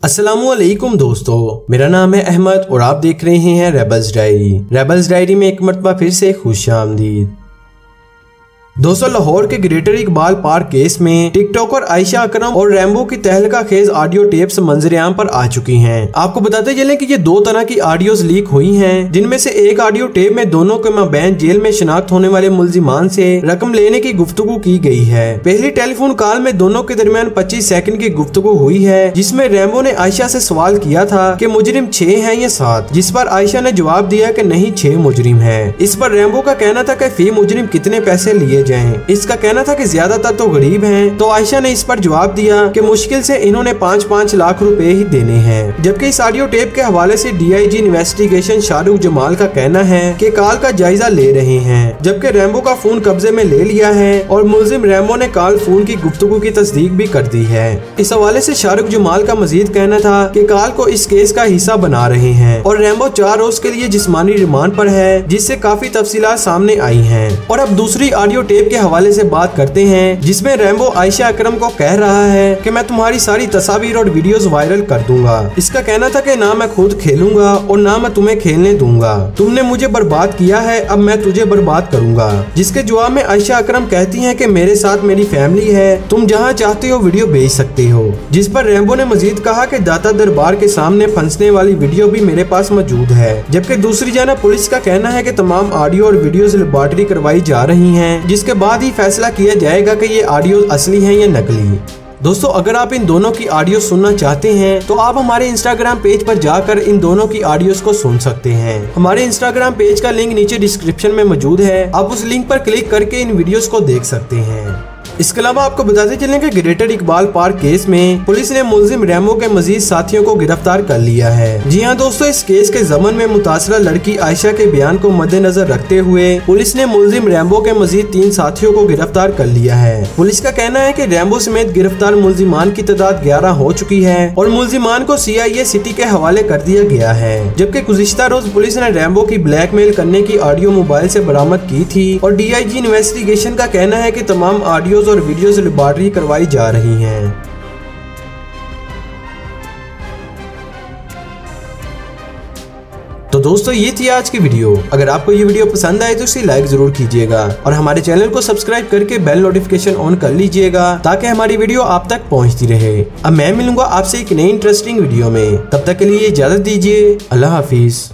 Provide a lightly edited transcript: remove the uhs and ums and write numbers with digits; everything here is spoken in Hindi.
अस्सलामुअलैकुम दोस्तों, मेरा नाम है अहमद और आप देख रहे हैं रेबल्स डायरी में एक मरतबा फिर से खुशामदीद। दोस्तों, लाहौर के ग्रेटर इकबाल पार्क केस में टिकटॉकर आयशा अकरम और रैम्बो की तहलका खेज ऑडियो टेप्स मंजरेआम पर आ चुकी हैं। आपको बताते चलें कि ये दो तरह की ऑडियोज लीक हुई हैं, जिनमें से एक ऑडियो टेप में दोनों के माबैन जेल में शनाख्त होने वाले मुल्जिमान से रकम लेने की गुफ्तगू की गई है। पहली टेलीफोन कॉल में दोनों के दरमियान 25 सेकंड की गुफ्तगू हुई है, जिसमें रैम्बो ने आयशा से सवाल किया था कि मुजरिम 6 हैं या 7, जिस पर आयशा ने जवाब दिया कि नहीं 6 मुजरिम हैं। इस पर रैम्बो का कहना था कि फी मुजरिम कितने पैसे लिए जाएं। इसका कहना था कि ज्यादातर तो गरीब हैं। तो आयशा ने इस पर जवाब दिया कि मुश्किल से इन्होंने 5-5 लाख रुपए ही देने हैं। जबकि इस ऑडियो टेप के हवाले से DIG इन्वेस्टिगेशन शाहरुख जमाल का कहना है कि कॉल का जायजा ले रहे हैं, जबकि रैम्बो का फोन कब्जे में ले लिया है और मुल्जिम रैम्बो ने कॉल फोन की गुफ्तगू की तस्दीक भी कर दी है। इस हवाले से शाहरुख जमाल का मजीद कहना था कि कॉल को इस केस का हिस्सा बना रहे हैं और रैम्बो 4 रोज के लिए जिस्मानी रिमांड पर है, जिससे काफी तफसीलात सामने आई हैं। और अब दूसरी ऑडियो टेप के हवाले से बात करते हैं, जिसमें रैम्बो आयशा अकरम को कह रहा है कि मैं तुम्हारी सारी तस्वीर और वीडियोस वायरल कर दूंगा। इसका कहना था कि ना मैं खुद खेलूंगा और ना मैं तुम्हें खेलने दूंगा। तुमने मुझे बर्बाद किया है, अब मैं तुझे बर्बाद करूंगा। जिसके जवाब में आयशा अकरम कहती हैं कि मेरे साथ मेरी फैमिली है, तुम जहां चाहते हो वीडियो भेज सकते हो। जिस पर रैम्बो ने मजीद कहा कि दाता दरबार के सामने फंसने वाली वीडियो भी मेरे पास मौजूद है। जबकि दूसरी जानब पुलिस का कहना है कि तमाम ऑडियो और वीडियोस लेबॉर्टरी करवाई जा रही हैं, जिसके बाद ही फैसला किया जाएगा कि ये ऑडियो असली हैं या नकली। दोस्तों, अगर आप इन दोनों की ऑडियो सुनना चाहते हैं तो आप हमारे इंस्टाग्राम पेज पर जाकर इन दोनों की ऑडियोज को सुन सकते हैं। हमारे इंस्टाग्राम पेज का लिंक नीचे डिस्क्रिप्शन में मौजूद है, आप उस लिंक पर क्लिक करके इन वीडियोस को देख सकते हैं। इसके अलावा आपको बताते चलें कि ग्रेटर इकबाल पार्क केस में पुलिस ने मुल्जिम रैम्बो के मजीद साथियों को गिरफ्तार कर लिया है। जी हां दोस्तों, इस केस के ज़मन में मुतासरा लड़की आयशा के बयान को मद्देनजर रखते हुए पुलिस ने मुल्जिम रैम्बो के मजीद 3 साथियों को गिरफ्तार कर लिया है। पुलिस का कहना है कि रैम्बो समेत गिरफ्तार मुल्जिमान की तादाद 11 हो चुकी है और मुल्जिमान को CIA सिटी के हवाले कर दिया गया है। जबकि गुज़िश्ता रोज पुलिस ने रैम्बो की ब्लैकमेल करने की ऑडियो मोबाइल से बरामद की थी और DIG इन्वेस्टिगेशन का कहना है कि तमाम ऑडियो और वीडियोस लेबॉर्टरी करवाई जा रही हैं। तो दोस्तों, ये थी आज की वीडियो। अगर आपको ये वीडियो पसंद आए तो इसे लाइक जरूर कीजिएगा और हमारे चैनल को सब्सक्राइब करके बेल नोटिफिकेशन ऑन कर लीजिएगा, ताकि हमारी वीडियो आप तक पहुंचती रहे। अब मैं मिलूंगा आपसे एक नई इंटरेस्टिंग वीडियो में, तब तक के लिए इजाजत दीजिए। अल्लाह हाफिज।